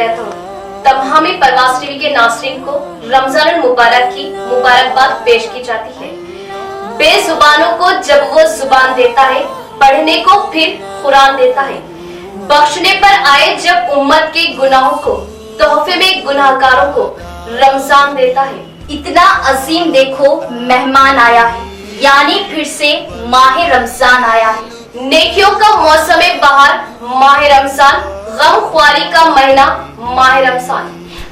कहता हूँ, तमामी परवाज़ टीवी के नाज़रीन को रमजान मुबारक की मुबारकबाद पेश की जाती है। बेजुबानों को जब वो जुबान देता है, पढ़ने को फिर कुरान देता है, बख्शने पर आए जब उम्मत के गुनाहों को, तोहफे में गुनाहगारों को रमजान देता है। इतना अजीम देखो मेहमान आया है, यानी फिर से माह रमजान आया है। नेकियों का मौसम बहार माह रमजान, गम ख्वारी का महीना माह रमजान,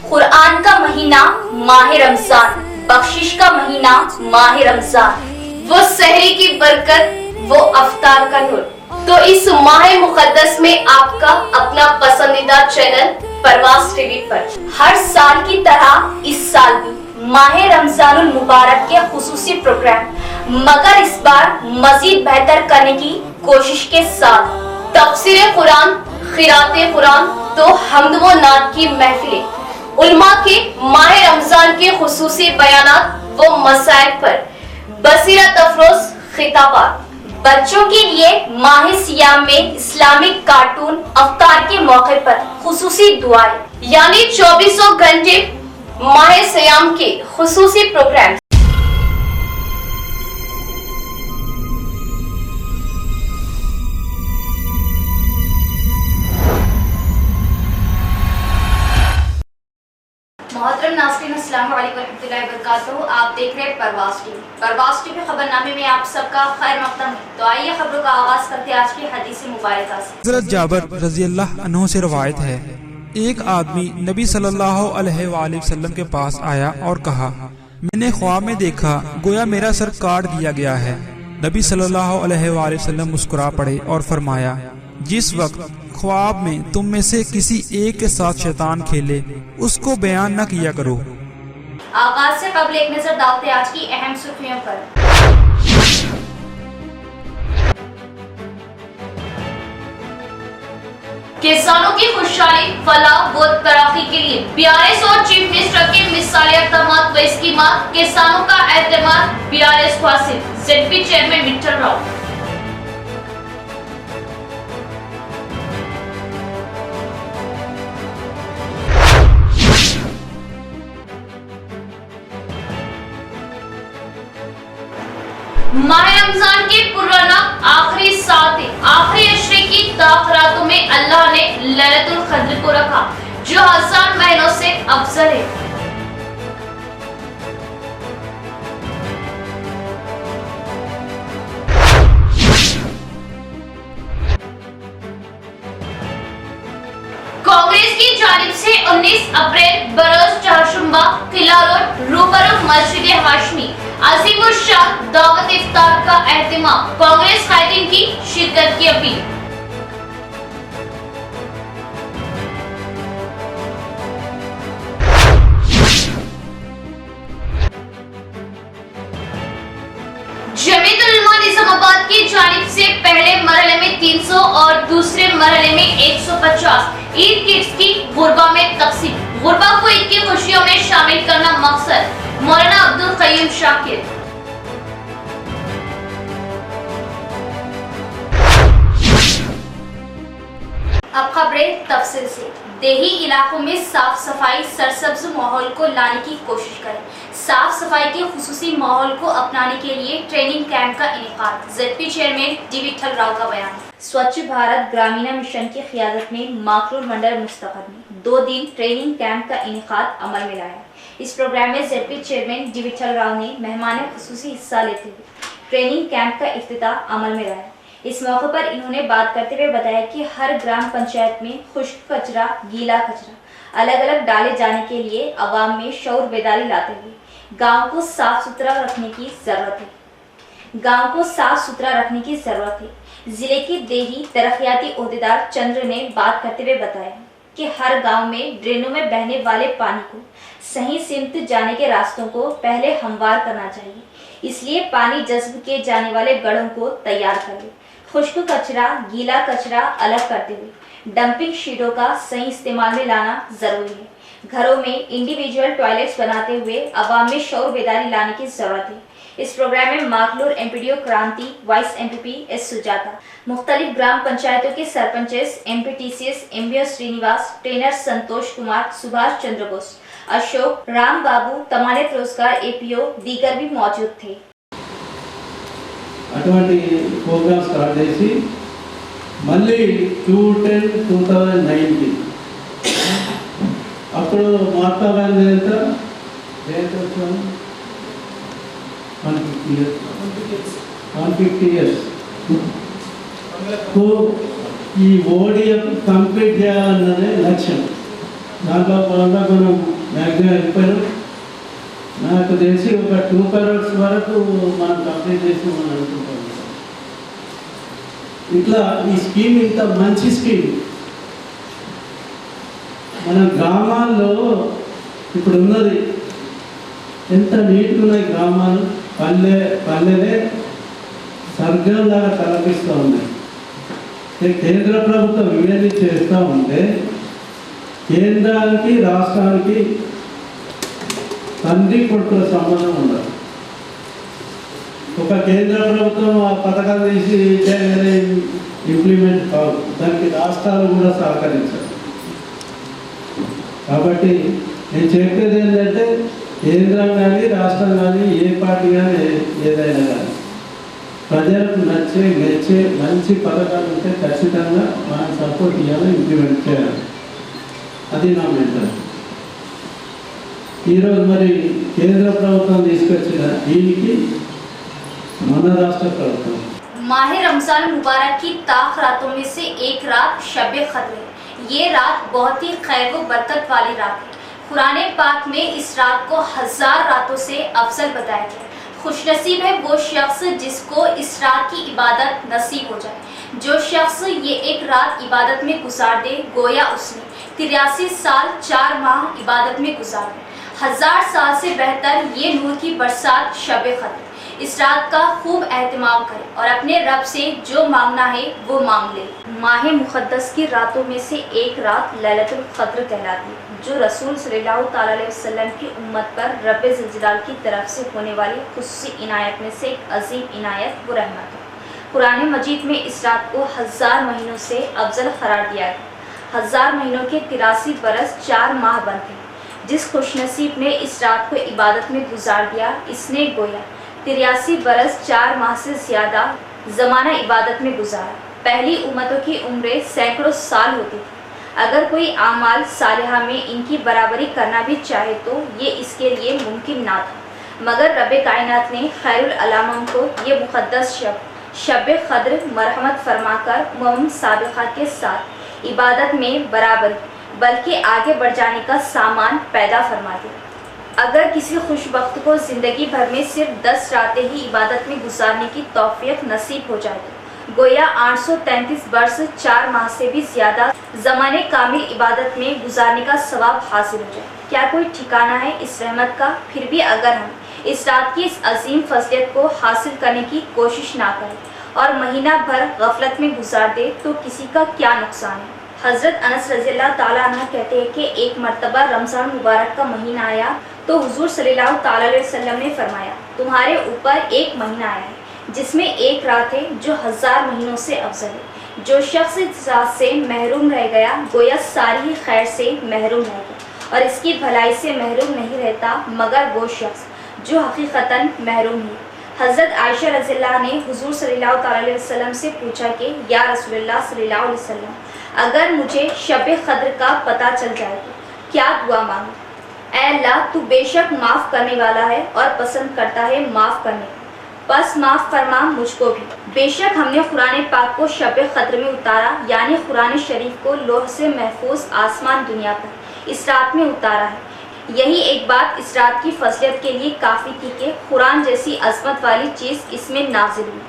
कुरान का महीना माह रमजान, बख्शिश का महीना माह रमजान, वो सहरी की बरकत, वो अफ्तार का नूर। तो इस माह मुकद्दस में आपका अपना पसंदीदा चैनल परवाज़ टीवी पर हर साल की तरह इस साल भी माह रमजानुल मुबारक के खुसूसी प्रोग्राम, मगर इस बार मजीद बेहतर करने की कोशिश के साथ तफसीर कुरान, खिराते कुरान, तो हमद व नात की महफिलें, उलमा के माह रमजान के खुसूसी बयानात व मसाइल पर बसीरत अफरोज खिताबात, बच्चों के लिए माह सियाम में इस्लामिक कार्टून, अफ्तार के मौके पर खुसूसी दुआएं, यानी 24 घंटे माह सियाम के खुसूसी प्रोग्राम। मोहतरम नाज़रीन, अस्सलाम वालेकुम रहमतुल्लाहि व बरकातहू। आप देख रहे हैं परवाज़ टीवी। परवाज़ टीवी खबरनामे में आप सबका खैर मक़दम है। तो आइए खबरों का आगाज करते हैं आज की हदीस मुबारक से। हज़रत जाबिर रज़ी अल्लाह अन्हु से रवायत है, एक आदमी नबी सल्लल्लाहु अलैहि वसल्लम के पास आया और कहा, मैंने ख्वाब में देखा गोया मेरा सर काट दिया गया है। नबी सल्लल्लाहु अलैहि वसल्लम मुस्कुरा पड़े और फरमाया, जिस वक्त ख्वाब में तुम में से किसी एक के साथ शैतान खेले, उसको बयान न किया करो। आगाज से कबल एक नजर डालते हैं आज की अहम सुर्खियों पर। किसानों की खुशहाली, फलाह व तरक्की के लिए बीआरएस और चीफ मिनिस्टर के मिसाली इक़दामात व स्कीमात, किसानों का एतमाद बीआरएस को हासिल। ZP chairman Vithal Rao. माह रमजान के पुराना आखिरी सात, आखिरी अशरे की ताख़रातों में अल्लाह ने लैलतुल क़द्र को रखा, जो 1000 महीनों से अफजल है। कांग्रेस की जानिब से 19 अप्रैल बरोज चहारशंबा किला रोड रूबरू मस्जिद हाशमी अजीमुल शान दावत इफ्तार का एहतमाम, कांग्रेस कायदीन की शिरकत की अपील। जमीयतुल उलमा निजामाबाद की जानिब से पहले मरहले में 300 और दूसरे मरहले में 150 ईद किट्स की गुरबा में तकसीम। गुरबा को ईद की खुशियों में शामिल करना मकसद, मौलाना अब्दुल कय्यूम शाकिर। अब खबरें तफसील से। देही इलाकों में साफ सफाई, सरसब्ज माहौल को लाने की कोशिश करें। साफ सफाई के खुसूसी माहौल को अपनाने के लिए ट्रेनिंग कैंप का इनेकाद, ZP chairman D Vithal Rao का बयान। स्वच्छ भारत ग्रामीण मिशन की क़ियादत में माकरूल मंडल मुस्तफर ने 2 दिन ट्रेनिंग कैंप का इनेकाद अमल में लाया। इस प्रोग्राम में ZP chairman D Vithal Rao ने मेहमान खुसूसी हिस्सा लेते हुए ट्रेनिंग कैंप का इफ्तिताह अमल में लाया। इस मौके पर इन्होंने बात करते हुए बताया कि हर ग्राम पंचायत में खुश्क कचरा, गीला कचरा अलग अलग डाले जाने के लिए अवाम में शऊर बेदारी लाते हुए गांव को साफ सुथरा रखने की जरूरत है। जिले के देही तरक्याती ओहदेदार चंद्र ने बात करते हुए बताया कि हर गांव में ड्रेनों में बहने वाले पानी को सही सिमत जाने के रास्तों को पहले हमवार करना चाहिए, इसलिए पानी जज्ब किए जाने वाले गढ़ों को तैयार करें। खुश्क कचरा, गीला कचरा अलग करते हुए डंपिंग शीटों का सही इस्तेमाल में लाना जरूरी है। घरों में इंडिविजुअल टॉयलेट्स बनाते हुए अवाम में शऊर बेदारी लाने की जरूरत है। इस प्रोग्राम में मागलूर एमपीडीओ क्रांति, वाइस एमपीपी एस सुजाता, मुख्तलिफ ग्राम पंचायतों के sarpanches, एमपीटीसीएस, MBO Srinivas, trainer Santosh Kumar, Subhash Chandra Bose, Ashok, Ram बाबू, तमानियत रोजगार एपीओ दीगर भी मौजूद थे। అటువంటి ప్రోగ్రామ్ స్టార్ట్ చేసి మళ్ళీ 2019 అప్పుడు మహాత్మా గాంధీ జయంతి వచ్చాము 150 ఇయర్స్ ఈ ఓడిఎఫ్ కంప్లీట్ చేయాలన్నదే లక్ష్యం. దాంట్లో భాగంగా మనం మ్యాక్సిమం అయిపోయాం. నాకు తెలిసి ఒక 2 crores వరకు మనం కంప్లీట్ చేసామని అనుకుంటాం. ఇట్లా ఈ స్కీమ్ ఇంత మంచి స్కీమ్ మన గ్రామాల్లో ఇప్పుడు ఉన్నది. ఎంత నీట్గా ఉన్నాయి గ్రామాలు, పల్లెలే స్వర్గంలాగా తలపిస్తూ ఉన్నాయి. కేంద్ర ప్రభుత్వం ఇవన్నీ చేస్తూ ఉంటే కేంద్రానికి రాష్ట్రానికి తండ్రి కొడుకుల సంబంధం ఉండదు. ఒక కేంద్ర ప్రభుత్వం ఆ పథకాలు తీసి చేయగానే ఇంప్లిమెంట్ కాదు, దానికి రాష్ట్రాలు కూడా సహకరించారు. కాబట్టి నేను చెప్పేది ఏంటంటే కేంద్రం కానీ రాష్ట్రం కానీ ఏ పార్టీ కానీ ఏదైనా కానీ ప్రజలకు మెచ్చే మంచి పథకాలు ఉంటే ఖచ్చితంగా మనం సపోర్ట్ చేయాలి, ఇంప్లిమెంట్ చేయాలి. అది నా మెంటర్. ఈరోజు మరి కేంద్ర ప్రభుత్వం తీసుకొచ్చిన దీనికి మన రాష్ట్ర ప్రభుత్వం माह रमजान मुबारक की ताख रातों में से एक रात शब-ए क़द्र है। ये रात बहुत ही खैर व बरकत वाली रात है। कुरान पाक में इस रात को 1000 रातों से अफजल बताया गया। खुशनसीब है वो शख्स जिसको इस रात की इबादत नसीब हो जाए। जो शख्स ये एक रात इबादत में गुजार दे, गोया उसने 83 साल 4 माह इबादत में गुजार दे। 1000 साल से बेहतर ये नूर की बरसात शब-ए क़द्र। इस रात का खूब एहतमाम करें और अपने रब से जो मांगना है वो मांग ले। माह मुक़द्दस की रातों में से एक रात लैलतुल क़द्र कहलाती है, जो रसूल सल्लल्लाहु ताला अलैहि वसल्लम की उम्मत पर रब ज़िलज़लाल की तरफ से होने वाली खुसूसी इनायत में से एक अजीम इनायत व रहमत है। कुरान मजीद में इस रात को 1000 महीनों से अफजल करार दिया गया। 1000 महीनों के 83 बरस 4 माह बनते हैं। जिस खुशनसीब ने इस रात को इबादत में गुजार दिया, इसने गोया 83 बरस 4 माह से ज़्यादा ज़माना इबादत में गुजारा। पहली उम्मतों की उम्रें सैकड़ों साल होती थी। अगर कोई आमाल सालिहा में इनकी बराबरी करना भी चाहे तो ये इसके लिए मुमकिन ना था, मगर रब कायनात ने खैरुल अलामम को ये मुक़द्दस शब-ए क़द्र मरहमत फरमाकर साबिक़ा के साथ इबादत में बराबरी बल्कि आगे बढ़ जाने का सामान पैदा फरमा दिया। अगर किसी खुशबख्त को ज़िंदगी भर में सिर्फ 10 रातें ही इबादत में गुजारने की तौफीक नसीब हो जाए तो गोया 833 वर्ष 4 माह से भी ज़्यादा ज़माने कामिल इबादत में गुजारने का सवाब हासिल हो जाए। क्या कोई ठिकाना है इस रहमत का? फिर भी अगर हम इस रात की इस अजीम फज़लियत को हासिल करने की कोशिश ना करें और महीना भर गफलत में गुजार दे तो किसी का क्या नुकसान है। हज़रत अनस रज़ियल्लाहु ताला अन्हु कहते हैं कि एक मरतबा रमज़ान मुबारक का महीना आया तो हुजूर सल्लल्लाहु ताला अलैहि वसल्लम ने फरमाया, तुम्हारे ऊपर एक महीना आया है जिसमें एक रात है जो 1000 महीनों से अफजल है। जो शख्स इस रात से महरूम रह गया गोया सारी ही खैर से महरूम रह गया और इसकी भलाई से महरूम नहीं रहता मगर वो शख्स जो हकीकतन महरूम है। हज़रत आयशा रज़ियल्लाहु ने हुजूर सल्लल्लाहु ताला अलैहि वसल्लम से पूछा कि या रसूलल्लाह सल्लल्लाहु अलैहि वसल्लम, अगर मुझे शब-ए क़द्र का पता चल जाए तो क्या दुआ मांगूं? ऐ अल्लाह, तू बेशक माफ़ करने वाला है और पसंद करता है माफ़ करने को, बस माफ़ फरमा मुझको भी। बेशक हमने कुरान पाक को शब-ए क़द्र में उतारा, यानी कुरान शरीफ को लोह से महफूज आसमान दुनिया पर इस रात में उतारा है। यही एक बात इस रात की फज़लियत के लिए काफ़ी थी कि कुरान जैसी अज़मत वाली चीज़ इसमें नाजिल हुई।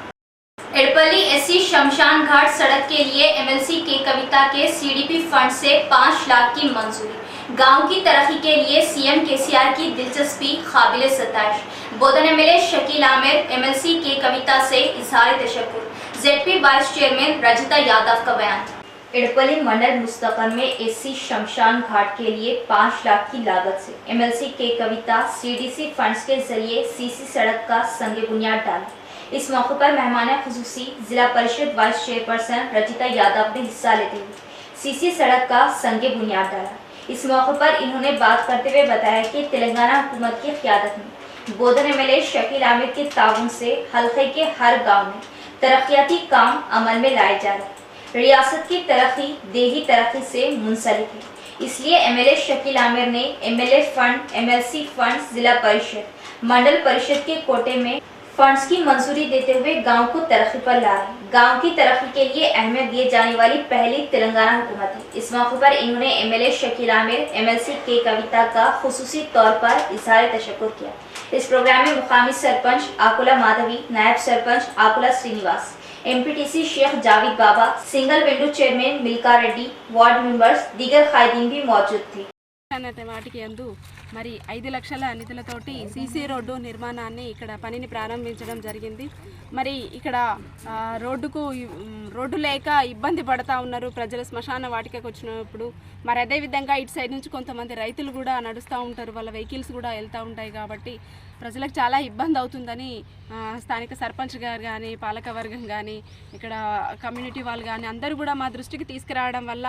एड़पल्ली एससी शमशान घाट सड़क के लिए एमएलसी के कविता के सीडीपी फंड से 5 लाख की मंजूरी। गांव की तरक्की के लिए सीएम केसीआर की दिलचस्पी काबिल सताइश। बोधन एमएलए शकील आमिर एमएलसी के कविता से इजहार तशक्कुर। ZP vice chairman Rajitha Yadav का बयान। इड़पल्ली मंडल मुस्तकन में एसी शमशान घाट के लिए 5 लाख की लागत से एमएलसी के कविता सीडीसी फंड्स के जरिए सीसी सड़क का संग बुनियाद डाला। इस मौके पर मेहमान खुसूसी जिला परिषद वाइस चेयरपर्सन रचिता यादव ने हिस्सा लेते हुए सीसी सड़क का संग बुनियाद डाला। इस मौके पर इन्होंने बात करते हुए बताया कि तेलंगाना हुकूमत की क़यादत में बोधन एमएलए शकील आमिर के ताउन से हल्के के हर गाँव में तरक्याती काम अमल में लाए जा रहे हैं। रियासत की तरक्की देही तरक्की से मुंसलिक है, इसलिए एमएलए शकील आमिर ने एमएलए फंड, एमएलसी फंड, जिला परिषद, मंडल परिषद के कोटे में फंड्स की मंजूरी देते हुए गांव को तरक्की पर ला रहे हैं। गांव की तरक्की के लिए अहमियत दिए जाने वाली पहली तेलंगाना हुकूमत है। इस मौके पर इन्होंने एमएलए शकील आमिर, एमएलसी के कविता का खुसूसी तौर पर इजहार तशक्कुर किया। इस प्रोग्राम में मुकामी सरपंच आकुला माधवी, नायब sarpanch Akula Srinivas, MPTC Sheikh Javed Baba, single window chairman Milka Reddy, ward members, दीगर कायदीन भी मौजूद थे। వాటికి అందు మరి 5 లక్షల నిధులతోటి సీసీ రోడ్డు నిర్మాణాన్ని ఇక్కడ పనిని ప్రారంభించడం జరిగింది. మరి ఇక్కడ రోడ్డు లేక ఇబ్బంది పడతా ఉన్నారు ప్రజలు శ్మశాన వాటికకు వచ్చినప్పుడు. మరి అదేవిధంగా ఇటు సైడ్ నుంచి కొంతమంది రైతులు కూడా నడుస్తూ ఉంటారు, వాళ్ళ వెహికల్స్ కూడా వెళ్తూ ఉంటాయి. కాబట్టి ప్రజలకు చాలా ఇబ్బంది అవుతుందని స్థానిక సర్పంచ్ గారు కానీ, పాలకవర్గం కానీ, ఇక్కడ కమ్యూనిటీ వాళ్ళు కానీ అందరూ కూడా మా దృష్టికి తీసుకురావడం వల్ల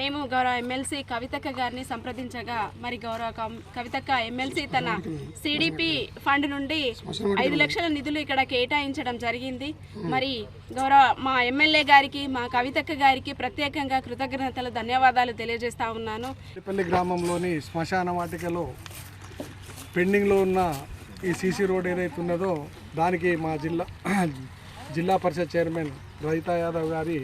మేము గౌరవ ఎమ్మెల్సీ కవితక్క గారిని సంప్రదించగా మరి గౌరవ కవితక్క ఎమ్మెల్సీ తన సిడిపి ఫండ్ నుండి 5 లక్షల నిధులు ఇక్కడ కేటాయించడం జరిగింది. మరి గౌరవ మా ఎమ్మెల్యే గారికి, మా కవితక్క గారికి ప్రత్యేకంగా కృతజ్ఞతలు, ధన్యవాదాలు తెలియజేస్తా ఉన్నాను. ఇడపల్లి గ్రామంలోని శ్మశాన వాటికలో పెండింగ్లో ఉన్న ఈ సీసీ రోడ్ ఏదైతే ఉన్నదో దానికి మా జిల్లా పరిషత్ చైర్మన్ రజితా యాదవ్ గారి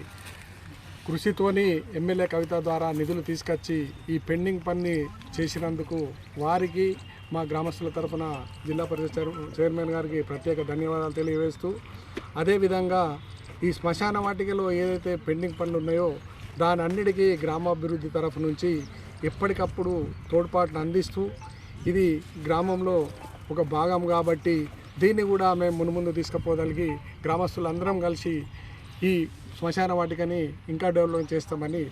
కృషితోని ఎమ్మెల్యే కవిత ద్వారా నిధులు తీసుకొచ్చి ఈ పెండింగ్ పని చేసినందుకు వారికి మా గ్రామస్తుల తరఫున జిల్లా పరిషత్ చైర్మన్ గారికి ప్రత్యేక ధన్యవాదాలు తెలియజేస్తూ, అదేవిధంగా ఈ శ్మశాన వాటికలో ఏదైతే పెండింగ్ పనులు ఉన్నాయో దాని అన్నిటికీ గ్రామాభివృద్ధి తరఫు నుంచి ఎప్పటికప్పుడు తోడ్పాటును అందిస్తూ ఇది గ్రామంలో ఒక భాగం కాబట్టి దీన్ని కూడా మేము మున్ముందు తీసుకుపోగలిగి గ్రామస్తులందరం కలిసి ఈ శ్మశాన వాటికని ఇంకా డెవలప్ చేస్తామని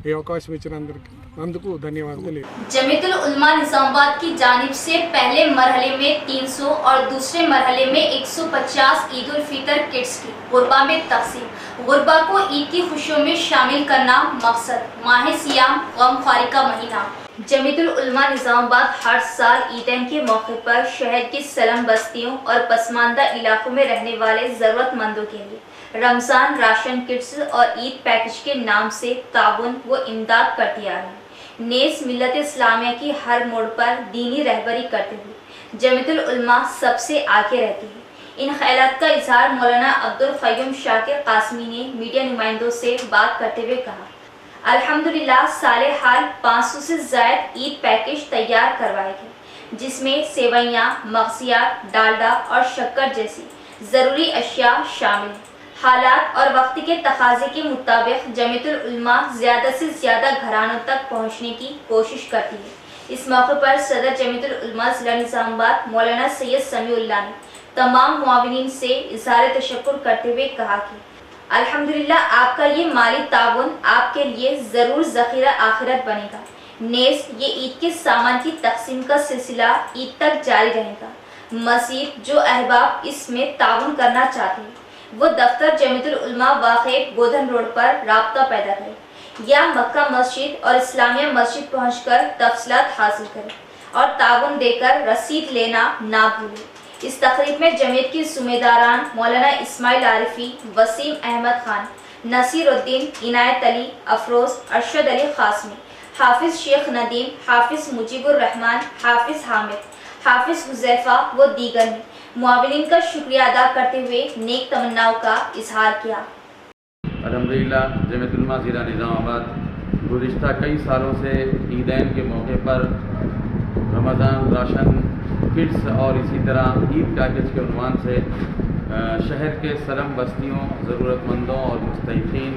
ఈ అవకాశం ఇచ్చినందుకు ధన్యవాదాలు. जमीयतुल उलमा निजामाबाद की जानिब से पहले मरहले में 300 और दूसरे मरहले में 150 ईद उल फितर किट्स की गुरबा में तकसीम। गुरबा को ईद की खुशियों में शामिल करना मकसद। माह सियाम गमख्वारी का महीना। जमीयतुल उलमा निजामाबाद हर साल ईदैन के मौके पर शहर की सलम बस्तियों और पसमानदा इलाकों में रहने वाले ज़रूरतमंदों के लिए रमज़ान राशन किट्स और ईद पैकेज के नाम से ताउन व इमदाद करती आ रही है। नेस मिल्लत इस्लामिया की हर मोड़ पर दीनी रहबरी करते हुए जमीयतुल उलमा सबसे आगे रहती है। इन ख्यालात का इजहार मौलाना अब्दुल क़य्यूम शाकिर कासमी ने मीडिया नुमाइंदों से बात करते हुए कहा, अल्हम्दुलिल्लाह साले हाल 500 से ज़ायद ईद पैकेज तैयार करवाए गए, जिसमें सेवैयाँ, मग़ज़ियात, डालडा और शक्कर जैसी ज़रूरी अशिया शामिल हैं। हालात और वक्त के तकाजे के मुताबिक जमीयतुल उलमा ज़्यादा से ज़्यादा घरानों तक पहुँचने की कोशिश करती है। इस मौके पर सदर जमीयतुल उलमा ज़िला निज़ामाबाद मौलाना सैयद समीउल्लाह ने तमाम मुआविनीन से इज़हार तशक्कुर करते हुए कहा कि अल्हम्दुलिल्लाह आपका ये माली ताउन आपके लिए ज़रूर ज़ख़ीरा आखिरत बनेगा। नेस ये ईद के सामान की तकसीम का सिलसिला ईद तक जारी रहेगा। मज़ीद जो अहबाब इसमें ताउन करना चाहते हैं वो दफ्तर जमीयतुल उलमा वाक़े बोधन रोड पर राब्ता पैदा करें या मक्का मस्जिद और इस्लामिया मस्जिद पहुंचकर तफसीलात हासिल करें और ताउन देकर रसीद लेना ना भूलें। इस तकरीब में जमीयत की ज़िम्मेदारान मौलाना इस्माइल आरिफी, वसीम अहमद खान, नसीरुद्दीन, इनायत अली, अफरोज़, अरशद अली क़ासमी, हाफिज़ शेख नदीम, हाफिज़ मुजीबुर रहमान, हाफिज़ हामिद, हाफिज़ हुज़ैफ़ा व दीगर ने मुआविनीन का शुक्रिया अदा करते हुए नेक तमन्नाओं का इजहार किया। अल्हम्दुलिल्लाह जमीयतुल उलमा ज़िला निज़ामाबाद गुज़िश्ता कई सालों से ईदैन के मौके पर रमज़ान राशन किट्स और इसी तरह ईद पैकेज के उन्वान से शहर के सलम बस्तियों, ज़रूरतमंदों और मुस्तहिक़ीन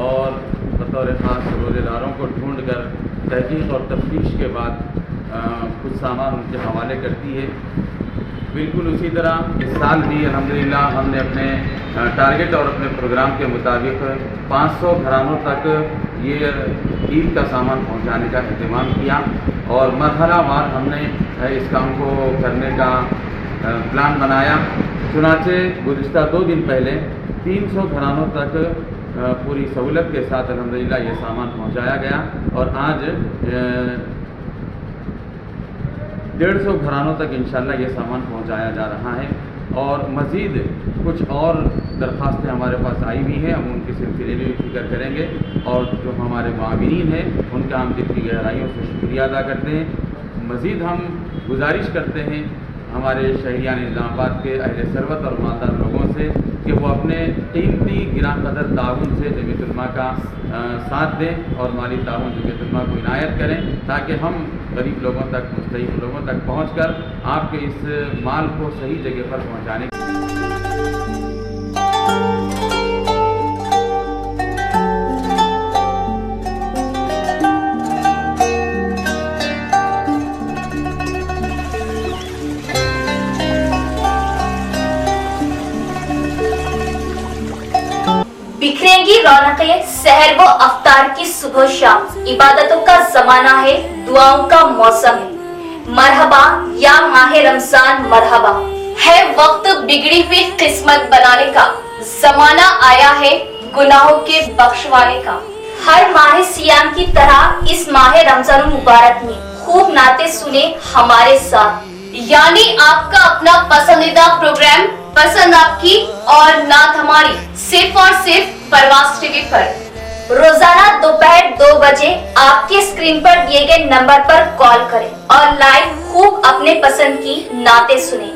और बतौर ख़ास रोज़ेदारों को ढूँढ कर तहक़ीक़ और तफ्तीश के बाद कुछ सामान उनके हवाले करती है। बिल्कुल उसी तरह इस साल भी अल्हम्दुलिल्लाह हमने अपने टारगेट और अपने प्रोग्राम के मुताबिक 500 घरानों तक ये ईद का सामान पहुंचाने का अहतमाम किया और मरहलावार हमने इस काम को करने का प्लान बनाया। चुनाचे गुज़िश्ता 2 दिन पहले 300 घरानों तक पूरी सहूलत के साथ अल्हम्दुलिल्लाह ये सामान पहुंचाया गया और आज 150 घरानों तक इंशाल्लाह ये सामान पहुंचाया जा रहा है और मज़ीद कुछ और दरख्वास्तें हमारे पास आई हुई हैं, हम उनके सिलसिले में भी फिक्र करेंगे और जो हमारे मुआविनीन हैं उनका हम दिल की गहराइयों से शुक्रिया अदा करते हैं। मज़ीद हम गुजारिश करते हैं हमारे शहरियान निज़ामाबाद के अहले सरवत और मालदार लोगों से कि वो अपने कीमती गिरां कदर ताउन से जमीयत उलमा का साथ दें और माली ताउन जमीयत उलमा को इनायत करें ताकि हम गरीब लोगों तक, मुस्तहिक लोगों तक पहुंचकर आपके इस माल को सही जगह पर पहुंचाने बिखरेंगी रौनकें सहर व अफ्तार की सुबह शाम, इबादतों का जमाना है, दुआओं का मौसम है। मरहबा या माहे रमजान मरहबा, है वक्त बिगड़ी हुई किस्मत बनाने का, जमाना आया है गुनाहों के बख्शवाने का। हर माह सियाम की तरह इस माह रमजान मुबारक में खूब नाते सुने हमारे साथ, यानी आपका अपना पसंदीदा प्रोग्राम पसंद आपकी और नात हमारी, सिर्फ और सिर्फ परवाज़ टीवी पर। रोजाना दोपहर 2 बजे आपके स्क्रीन पर दिए गए नंबर पर कॉल करें और लाइव खूब अपने पसंद की नाते सुने।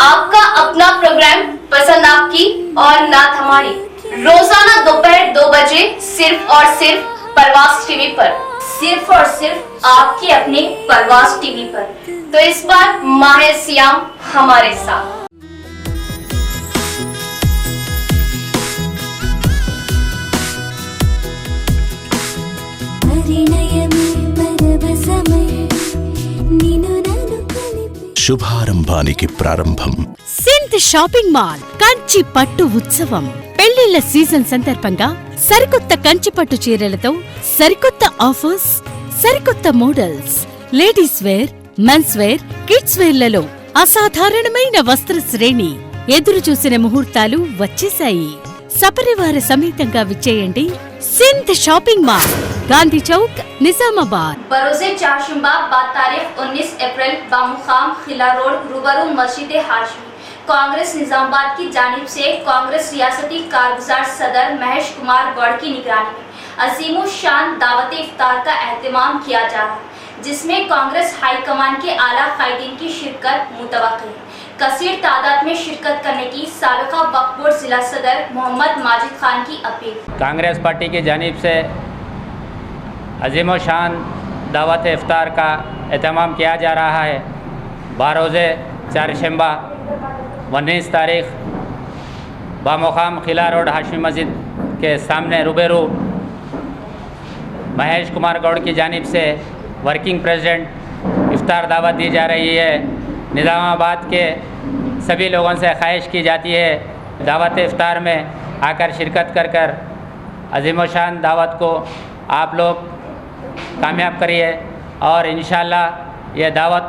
आपका अपना प्रोग्राम पसंद आपकी और नात हमारी, रोजाना दोपहर 2 बजे सिर्फ और सिर्फ परवाज़ टीवी पर, सिर्फ और सिर्फ आपके अपने परवाज़ टीवी पर। तो इस बार माह सियाम हमारे साथ। శుభారంభానికి ప్రారంభం. సింధ్ షాపింగ్ మాల్ కంచి పట్టు ఉత్సవం. పెళ్లిళ్ల సీజన్ సందర్భంగా సరికొత్త కంచి పట్టు చీరలతో సరికొత్త ఆఫర్స్, సరికొత్త models, ladies wear, men's wear, kids వేర్లలో అసాధారణమైన వస్త్ర శ్రేణి. ఎదురు చూసిన ముహూర్తాలు వచ్చేశాయి. సపరివార సమేతంగా విచ్చేయండి సింధ్ షాపింగ్ మాల్, गांधी चौक निजामाबाद। बरोज़े चारशंबा 19 अप्रैल बामुकाम खिला रोड रूबरू मस्जिद हाशमी कांग्रेस निजामाबाद की जानिब से कांग्रेस रियासती कारगुजार सदर महेश कुमार गौड़ की निगरानी में अजीमो शान दावत इफ्तार का एहतमाम किया जा रहा है, जिसमें कांग्रेस हाईकमान के आला कायदीन की शिरकत मुतवक्किल है। कसीर तादाद में शिरकत करने की साबिका वक्फ बोर्ड जिला सदर मोहम्मद माजिद खान की अपील। कांग्रेस पार्टी की जानिब से अजीम शान दावत इफ्तार का एहतमाम किया जा रहा है। बारोज़े चारशंबा 19 तारीख़ बामुकाम खिला रोड हाशमी मस्जिद के सामने रूबरू महेश कुमार गौड़ की जानिब से वर्किंग प्रेसिडेंट इफ्तार दावत दी जा रही है। निज़ामाबाद के सभी लोगों से ख्वाहिश की जाती है दावत इफ्तार में आकर शिरकत कर कर अजीम शान दावत को आप लोग कामयाब करिए और इंशाअल्लाह ये दावत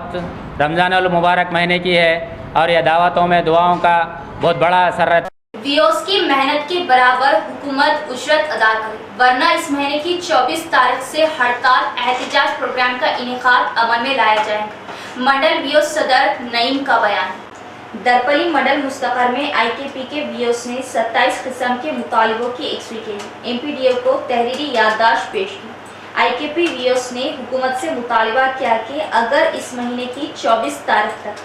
रमज़ानुल मुबारक महीने की है और यह दावतों में दुआओं का बहुत बड़ा असर रहता है। वियोस की मेहनत के बराबर हुकूमत उजरत अदा करे, वरना इस महीने की 24 तारीख से हड़ताल एहतिजाज प्रोग्राम का इनेकाद अमल में लाया जाएगा। मंडल वियोस सदर नईम का बयान। दरपली मंडल मुस्तकर में IKP के वियोस ने 27 किस्म के मुतालिबों की एकसुई के लिए MPDO को तहरीरी याददाश्त पेश की। IKP वियोस ने हुकूमत से मुतालिबा किया कि अगर इस महीने की 24 तारीख तक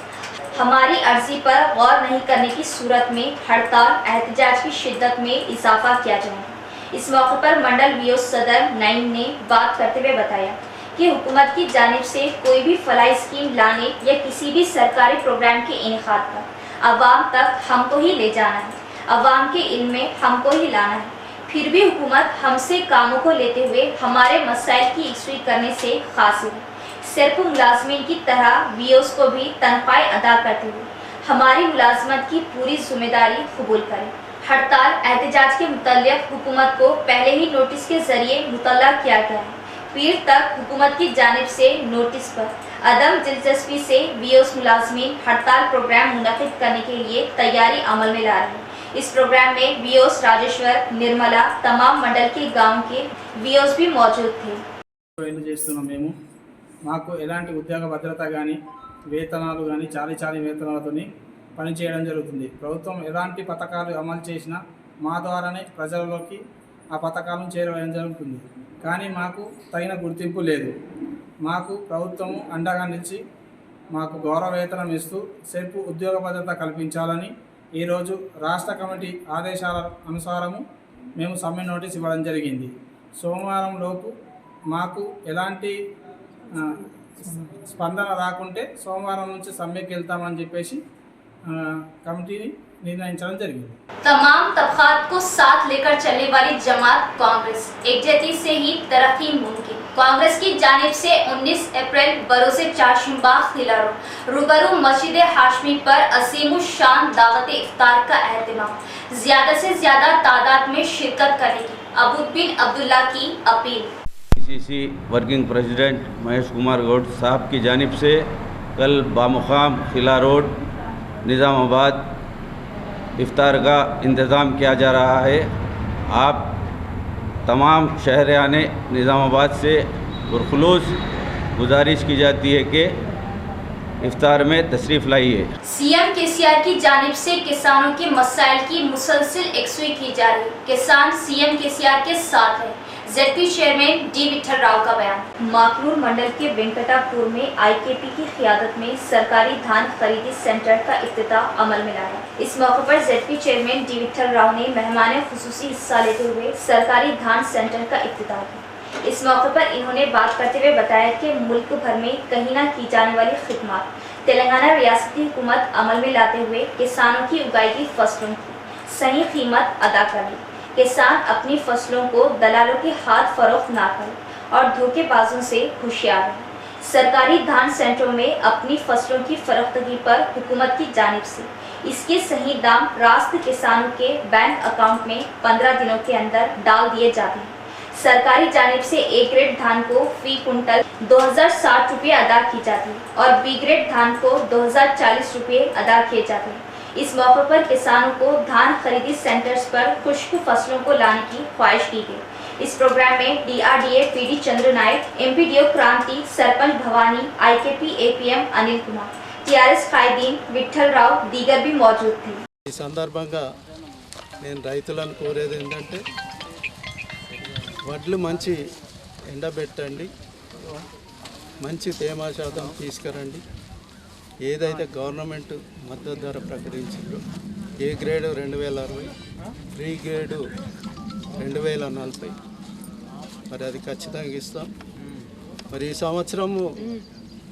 हमारी अर्जी पर गौर नहीं करने की सूरत में हड़ताल एहतिजाज की शिद्दत में इजाफा किया जाएगा। इस मौके पर मंडल वियोस सदर नईम ने बात करते हुए बताया कि हुकूमत की जानिब से कोई भी फलाही स्कीम लाने या किसी भी सरकारी प्रोग्राम के इनेकाद पर अवाम तक हमको ही ले जाना है, अवाम के इल्म में हमको ही लाना है। फिर भी हुकूमत हमसे कामों को लेते हुए हमारे मसाइल की एकसुई करने से कासिर है। सिर्फ मुलाजमीन की तरह वियोस को भी तनख्वाहें अदा करते हुए हमारी मुलाजमत की पूरी जिम्मेदारी कबूल करें। हड़ताल एहतजाज के मुतल्लिक हुकूमत को पहले ही नोटिस के जरिए मुतल्ला किया गया है। पीर तक हुकूमत की जानिब से नोटिस पर अदम दिलचस्पी से वीओस मुलाजमीन हड़ताल प्रोग्राम मुनक़िद करने के लिए तैयारी अमल में ला रहे हैं। इस प्रोग्राम में वीओस राजेश्वर, निर्मला, तमाम मंडल के गाँव के वीओस भी मौजूद थे। మేము మాకు ఎలాంటి ఉద్యోగ భద్రత కానీ వేతనాలు కానీ చాలీ వేతనాలతోని పనిచేయడం జరుగుతుంది. ప్రభుత్వం ఎలాంటి పథకాలు అమలు చేసినా మా ద్వారానే ప్రజలలోకి ఆ పథకాలను చేరవేయడం జరుగుతుంది. కానీ మాకు తగిన గుర్తింపు లేదు. మాకు ప్రభుత్వం అండగా నిలిచి మాకు గౌరవ వేతనం ఇస్తూ సెల్ఫ్ ఉద్యోగ భద్రత కల్పించాలని ఈరోజు రాష్ట్ర కమిటీ ఆదేశాల అనుసారము మేము సమ్మె నోటీస్ ఇవ్వడం జరిగింది. సోమవారం లోపు మాకు ఎలాంటి స్పందన రాకుంటే సోమవారం నుంచి సమ్మెకి వెళ్తామని చెప్పేసి కమిటీని నిర్ణయించడం జరిగింది. तमाम तबकात को साथ लेकर चलने वाली जमात कांग्रेस एकजहती से ही तरक्की मुमकिन। कांग्रेस की जानिब से 19 अप्रैल बरोज़े चारशंबाग खिलारो रूबरू मस्जिद हाशमी पर अज़ीमुश्शान दावत इफ्तार का एहतमाम, ज्यादा से ज्यादा तादाद में शिरकत करने की अबूद बिन अब्दुल्ला की अपील। PCC working president Mahesh Kumar Goud साहब की जानिब से कल बामुकाम किला रोड निज़ामाबाद इफ्तार का इंतज़ाम किया जा रहा है। आप तमाम शहरियान निज़ामाबाद से पुरखुलूस गुजारिश की जाती है कि इफ्तार में तशरीफ़ लाइए। सीएम केसीआर की जानिब से किसानों के मसाइल की मुसलसिल यकसुई की जा रही। किसान सीएम केसीआर के साथ है। ZP chairman D Vithal Rao का बयान। माकनूर मंडल के वेंकटापुर में आईकेपी की क़ियादत में सरकारी धान खरीदी सेंटर का इफ्तिताह अमल में लाया। इस मौके पर ZP chairman D Vithal Rao ने मेहमान खुसूसी हिस्सा लेते हुए सरकारी धान सेंटर का इफ्तिताह किया। इस मौके पर इन्होंने बात करते हुए बताया कि मुल्क भर में कहीं न की जाने वाली खिदमत तेलंगाना रियासती हुकूमत अमल में लाते हुए किसानों की उगाई की फसलों की सही कीमत अदा करने, किसान अपनी फसलों को दलालों के हाथ फरोख्त ना करें और धोखेबाजों से होशियार रहें। सरकारी धान सेंटरों में अपनी फसलों की फरोख्तगी पर हुकूमत की जानिब से इसके सही दाम रास्त किसानों के बैंक अकाउंट में 15 दिनों के अंदर डाल दिए जाते हैं। सरकारी जानिब से ए ग्रेड धान को फी कुंटल 2060 रुपये अदा की जाती है और बी ग्रेड धान को 2040 रुपये अदा किए जाते हैं। इस मौके पर किसानों को धान खरीदी सेंटर्स पर खुश्क फसलों को लाने की ख्वाहिश की गई। इस प्रोग्राम में DRDA PD चंद्र नायक, MPDO क्रांति, sarpanch Bhavani, IKP APM Anil Kumar, TRS कायदीन, Vitthal Rao दीगर भी मौजूद थे। ఈ సందర్భంగా నేను రైతులను కోరేది ఏంటంటే వడ్లు మంచి ఎండబెట్టండి, మంచి తేమ శాతం తీసుకురండి. ఏదైతే గవర్నమెంట్ మద్దతు ధర ప్రకటించిందో ఏ గ్రేడు 2060, బి గ్రేడు 2040, మరి అది ఖచ్చితంగా ఇస్తాం. మరి ఈ సంవత్సరము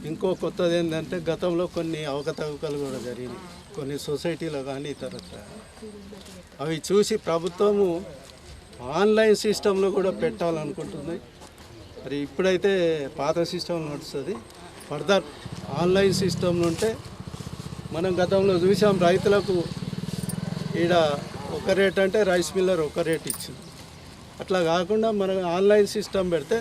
ఇంకో కొత్తది ఏంటంటే గతంలో కొన్ని అవకతవకలు కూడా జరిగినాయి కొన్ని సొసైటీలో కానీ ఇతరత్ర. అవి చూసి ప్రభుత్వము ఆన్లైన్ సిస్టంలో కూడా పెట్టాలనుకుంటుంది. మరి ఇప్పుడైతే పాత సిస్టమ్ నడుస్తుంది, ఫర్దర్ ఆన్లైన్ సిస్టమ్ ఉంటే మనం గతంలో చూసాం రైతులకు ఈడ ఒక రేట్ అంటే రైస్ మిల్లర్ ఒక రేట్ ఇచ్చింది. అట్లా కాకుండా మనం ఆన్లైన్ సిస్టమ్ పెడితే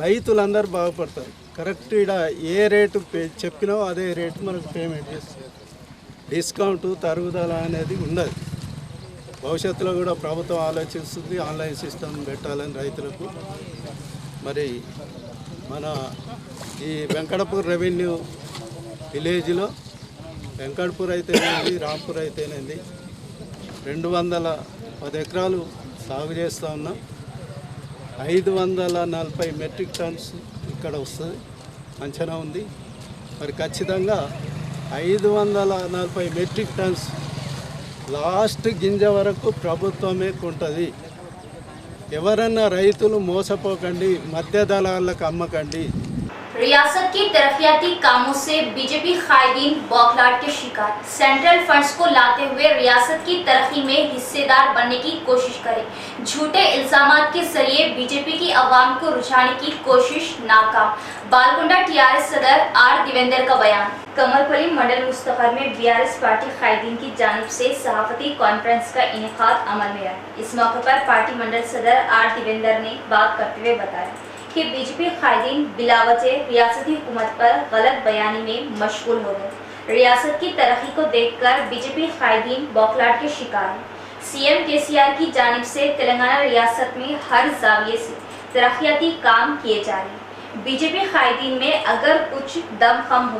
రైతులందరూ బాగుపడతారు. కరెక్ట్ ఈడ ఏ రేటు చెప్పినా అదే రేటు మనకు పేమెంట్ చేస్తుంది. డిస్కౌంట్ తరుగుదల అనేది ఉండదు. భవిష్యత్తులో కూడా ప్రభుత్వం ఆలోచిస్తుంది ఆన్లైన్ సిస్టమ్ పెట్టాలని రైతులకు. మరి మన ఈ వెంకటపూర్ రెవెన్యూ విలేజ్లో వెంకటపూర్ అయితేనేది, రాంపూర్ అయితేనేది 210 ఎకరాలు సాగు చేస్తూ ఉన్నాం. 540 మెట్రిక్ టన్స్ ఇక్కడ వస్తుంది అంచనా ఉంది. మరి ఖచ్చితంగా 540 మెట్రిక్ టన్స్ లాస్ట్ గింజ వరకు ప్రభుత్వమే కొంటుంది. ఎవరన్నా రైతులు మోసపోకండి, మధ్య దళాలకు అమ్మకండి. रियासत की तरक्याती कामों से बीजेपी कायदीन बौखलाहट के शिकार। सेंट्रल फंड्स को लाते हुए रियासत की तरक्की में हिस्सेदार बनने की कोशिश करें। झूठे इल्जामात के जरिए बीजेपी की आवाम को रुझाने की कोशिश नाकाम। बालकुंडा टीआरएस सदर आर देवेंद्र का बयान। कमलपल्ली मंडल मुस्तफर में बीआरएस पार्टी कायदीन की जानिब से सहाफती कॉन्फ्रेंस का इनेकाद अमल में आया। इस मौके पर पार्टी मंडल सदर आर देवेंद्र ने बात करते हुए बताया कि बीजेपी कायदीन बिलावजह रियासती हुकूमत पर गलत बयानी में मशगूल हो गए। रियासत की तरक्की को देखकर बीजेपी कायदीन बौखलाहट के शिकार हैं। सीएम केसीआर की जानिब से तेलंगाना रियासत में हर जाविये से तरक्याती काम किए जा रहे हैं। बीजेपी कायदीन में अगर कुछ दम कम हो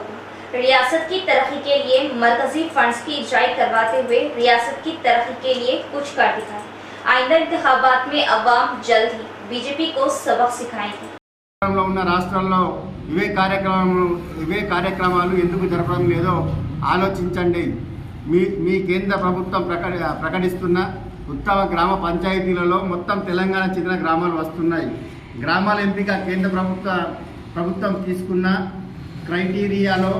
तो रियासत की तरक्की के लिए मरकजी फंड्स की इजाई करवाते हुए रियासत की तरक्की के लिए कुछ कर दिखाएं। आइंदा इंतखाबात में अवाम जल्द ही बीजेपी को सबक सिखाएंगे। ఉన్న రాష్ట్రాల్లో ఇవే కార్యక్రమాలు ఎందుకు జరపడం లేదో ఆలోచించండి. మీ కేంద్ర ప్రభుత్వం ప్రకటిస్తున్న ఉత్తమ గ్రామ పంచాయతీలలో మొత్తం తెలంగాణ చెందిన గ్రామాలు వస్తున్నాయి. గ్రామాల ఎంపిక కేంద్ర ప్రభుత్వం తీసుకున్న క్రైటీరియాలో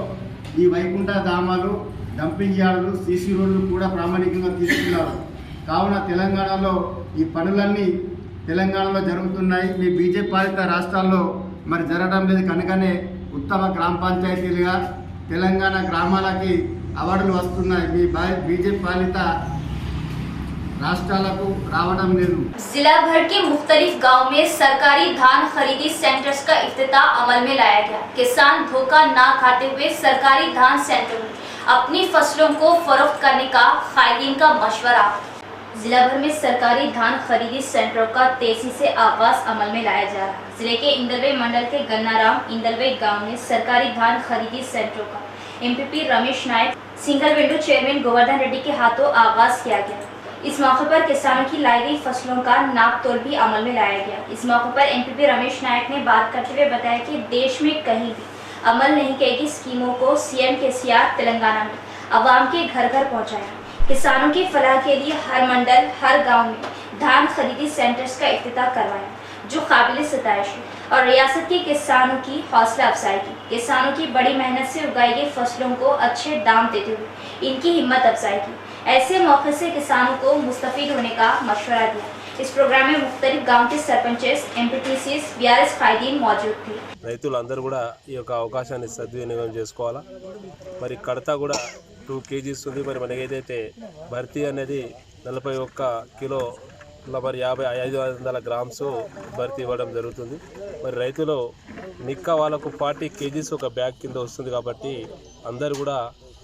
ఈ వైకుంఠ ధామాలు, డంపింగ్ యార్డులు, సీసీ రోడ్లు కూడా ప్రామాణికంగా తీసుకున్నారు. కావున తెలంగాణలో ఈ పనులన్నీ తెలంగాణలో జరుగుతున్నాయి. మీ బీజేపీ పాలిత రాష్ట్రాల్లో మరి జరగడం లేదు కనుకనే ఉత్తమ గ్రామ పంచాయతీలుగా తెలంగాణ గ్రామాలకి అవార్డులు వస్తున్నాయి. మీ బీజేపీ పాలిత రాష్ట్రాలకు రావడం లేదు. जिला भर के मुख्तलिफ गाँव में सरकारी धान खरीदी सेंटर्स का इफ्तिताह अमल में लाया गया। किसान धोखा न खाते हुए सरकारी धान सेंटर में अपनी फसलों को फरोख्त करने का कायदीन का मशवरा। जिला भर में सरकारी धान खरीदी सेंटरों का तेजी से आगाज अमल में लाया जा रहा है। जिले के इंदलवे मंडल के गन्नाराम इंदलवे गांव में सरकारी धान खरीदी सेंटरों का MPP Ramesh Nayak single window chairman Govardhan Reddy के हाथों आगाज किया गया। इस मौके पर किसानों की लाई गई फसलों का नाप तोल भी अमल में लाया गया। इस मौके पर एमपीपी रमेश नायक ने बात करते हुए बताया कि देश में कहीं भी अमल नहीं की गई स्कीमों को सीएम केसीआर तेलंगाना में अवाम के घर घर पहुँचाया। किसानों की फलाह के लिए हर मंडल हर गांव में धान खरीदी सेंटर्स का इफ्तिताह करवाया, जो काबिल सताइश है और रियासत के किसानों की हौसला अफजाई की। किसानों की बड़ी मेहनत से उगाई गई फसलों को अच्छे दाम देते हुए इनकी हिम्मत अफजाई की। ऐसे मौके से किसानों को मुस्तफीद होने का मशवरा दिया। इस प्रोग्राम में मुख्तलिफ गाँव के सरपंचेस, एमपीटीसीज, बीआरएस कायदीन मौजूद थे। రైతులందరూ కూడా ఈ యొక్క అవకాశాన్ని సద్వినియోగం చేసుకోవాలా. మరి కడతా కూడా 2 kgs ఉంది. మరి మనకి ఏదైతే భర్తీ అనేది 41 కిలో మరి 500 గ్రామ్స్ భర్తీ ఇవ్వడం జరుగుతుంది. మరి రైతులు నిక్క వాళ్ళకు 40 kgs ఒక బ్యాగ్ కింద వస్తుంది. కాబట్టి అందరూ కూడా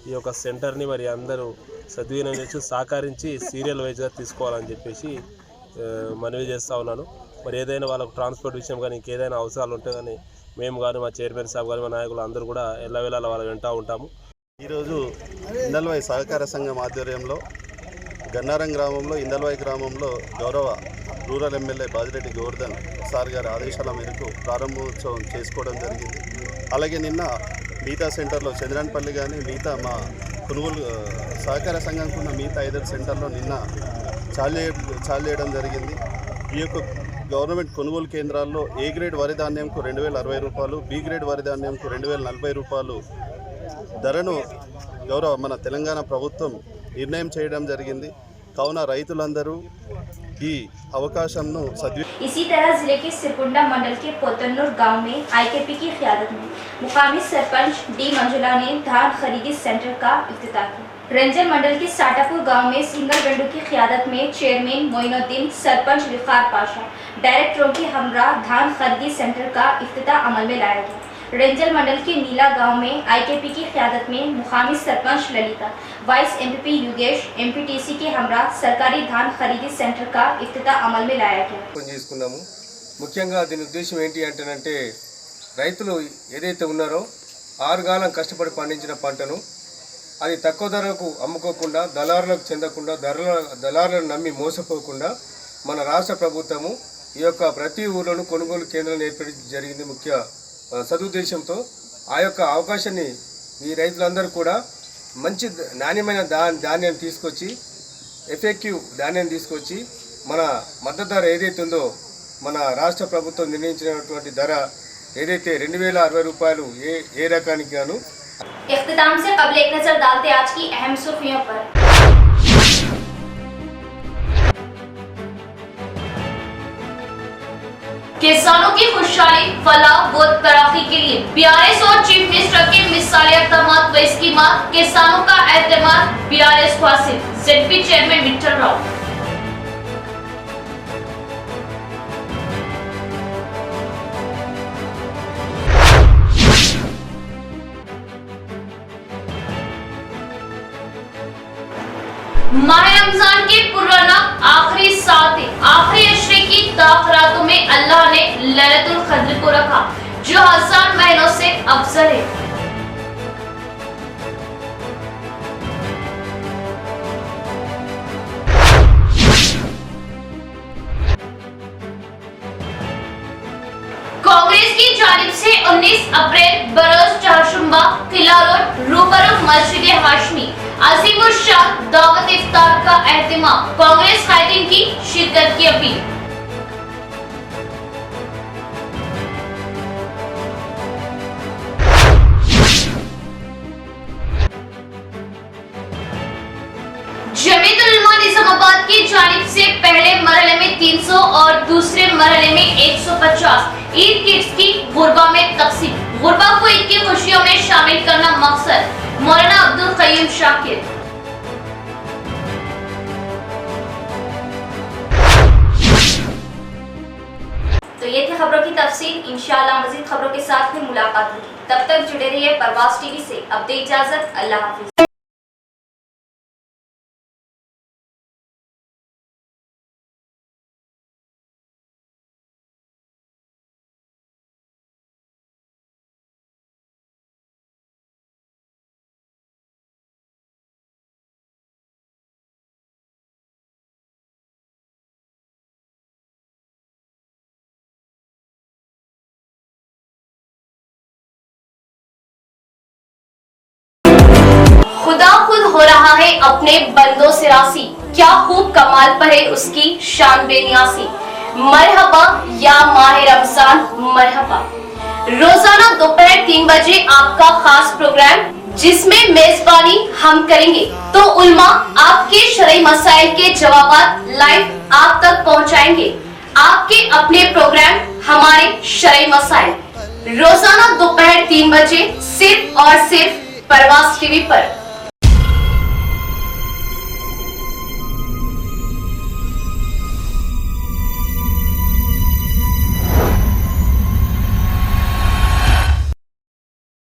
ఈ యొక్క సెంటర్ని మరి అందరూ సద్వినియోగం చేసి సహకరించి సీరియల్ వైజ్గా తీసుకోవాలని చెప్పేసి మనవి చేస్తూ ఉన్నాను. మరి ఏదైనా వాళ్ళకు ట్రాన్స్పోర్ట్ విషయం కానీ ఇంకేదైనా అవసరాలు ఉంటే కానీ మేము కానీ మా చైర్మన్ సాబ్ కానీ మా నాయకులు అందరూ కూడా ఎల్లవేళలా వాళ్ళ వెంట ఉంటాము. ఈరోజు ఇందల్వాయి సహకార సంఘం ఆధ్వర్యంలో గన్నారం గ్రామంలో ఇందల్వాయి గ్రామంలో గౌరవ rural MLA Bajireddy Govardhan sir గారి ఆదేశాల మేరకు ప్రారంభోత్సవం చేసుకోవడం జరిగింది. అలాగే నిన్న మిగతా సెంటర్లో చంద్రాన్పల్లి కానీ మిగతా మా కొనుగోలు సహకార సంఘంకు ఉన్న మిగతా 5 సెంటర్లో నిన్న చాలు చేయడం జరిగింది. ఈ యొక్క గవర్నమెంట్ కొనుగోలు కేంద్రాల్లో ఏ గ్రేడ్ వరి ధాన్యంకు 2060 రూపాయలు, బి గ్రేడ్ వరి ధాన్యంకు 2040 రూపాయలు ధరను గౌరవ మన తెలంగాణ ప్రభుత్వం నిర్ణయం చేయడం జరిగింది. కావున రైతులందరూ ఈ అవకాశంను इसी तरह जिले के सिरकुंडा मंडल के पोतनूर गांव में आईकेपी की क़यादत में मुकामी सरपंच डी मंजुला ने धान खरीदी सेंटर का इफ्तिताह किया। रंजन मंडल के साटापुर गांव में सिंगल विंडो की क़यादत में चेयरमैन मोइनुद्दीन, सरपंच विकार पाशा, डायरेक्टरों के हमरा धान खरीदी सेंटर का इफ्तिताह अमल में लाया गया। रेंजल मंडल के नीला गांव में आईकेपी की क़यादत में मुकामी sarpanch Lalita, vice MPP Yogesh, MPTC के हमरा सरकारी धान खरीदी सेंटर का इफ्तिताह अमल में लाया गया। చేసుకున్నాము. ముఖ్యంగా దీని ఉద్దేశం ఏంటి అంటే రైతులు ఏదైతే ఉన్నారో 6 కాలం కష్టపడి పండించిన పంటను అది తక్కువ ధరకు అమ్ముకోకుండా దళారులకు చెందకుండా దళారులను నమ్మి మోసపోకుండా మన రాష్ట్ర ప్రభుత్వము ఈ యొక్క ప్రతి ఊర్లోనూ కొనుగోలు కేంద్రాలను ఏర్పడి జరిగింది. ముఖ్య సదుద్దేశంతో ఆ యొక్క అవకాశాన్ని ఈ రైతులందరూ కూడా మంచి నాణ్యమైన ధాన్యాన్ని తీసుకొచ్చి ఎఫెక్టివ్ ధాన్యాన్ని తీసుకొచ్చి మన మద్దతు ధర ఏదైతే ఉందో మన రాష్ట్ర ప్రభుత్వం నిర్ణయించినటువంటి ధర ఏదైతే 2060 రూపాయలు ఏ రకానికి గాను इख्तिताम से कबल एक नजर डालते आज की अहम सुर्खियों पर। किसानों की खुशहाली, फलाह व तरक्की के लिए बीआरएस और चीफ मिनिस्टर के मिसाली इक़दामात व स्कीमात, किसानों का एतमाद बीआरएस को हासिल। ZP chairman Vithal Rao. माह रमजान के पुराना आखिरी सात आखिरी अशरे की दाख रातों में अल्लाह ने लैलतुल क़द्र को रखा, जो 1000 महीनों से अफजल है। कांग्रेस की जानिब से 19 अप्रैल बरोज चहारशंबा किला रोड रूबरू मस्जिद हाशमी अजीमुर शाह दावत इफ्तार का एहतमाम, कांग्रेस कायदीन की शिरकत की अपील। जमीयतुल उलमा निजामाबाद की जानिब से पहले मरहले में 300 और दूसरे मरहले में 150 ईद किट्स की गुरबा में तकसीम। गुरबा को ईद की खुशियों में शामिल करना मकसद, मौलाना अब्दुल कय्यूम शाकिर। तो ये थी खबरों की तफसील। इंशाअल्लाह मजीद खबरों के साथ फिर मुलाकात होगी। तब तक जुड़े रहिए परवाज टीवी से। अब दे इजाजत, अल्लाह हाफिज। खुदा खुद हो रहा है अपने बंदों से रासी, क्या खूब कमाल पर है उसकी शान बेनियासी। मरहबा या माह रमजान मरहबा। रोजाना दोपहर 3 बजे आपका खास प्रोग्राम, जिसमें मेजबानी हम करेंगे तो उल्मा आपके शरई मसाइल के जवाबात लाइव आप तक पहुंचाएंगे। आपके अपने प्रोग्राम हमारे शरई मसाइल, रोजाना दोपहर 3 बजे सिर्फ और सिर्फ परवाज टीवी पर।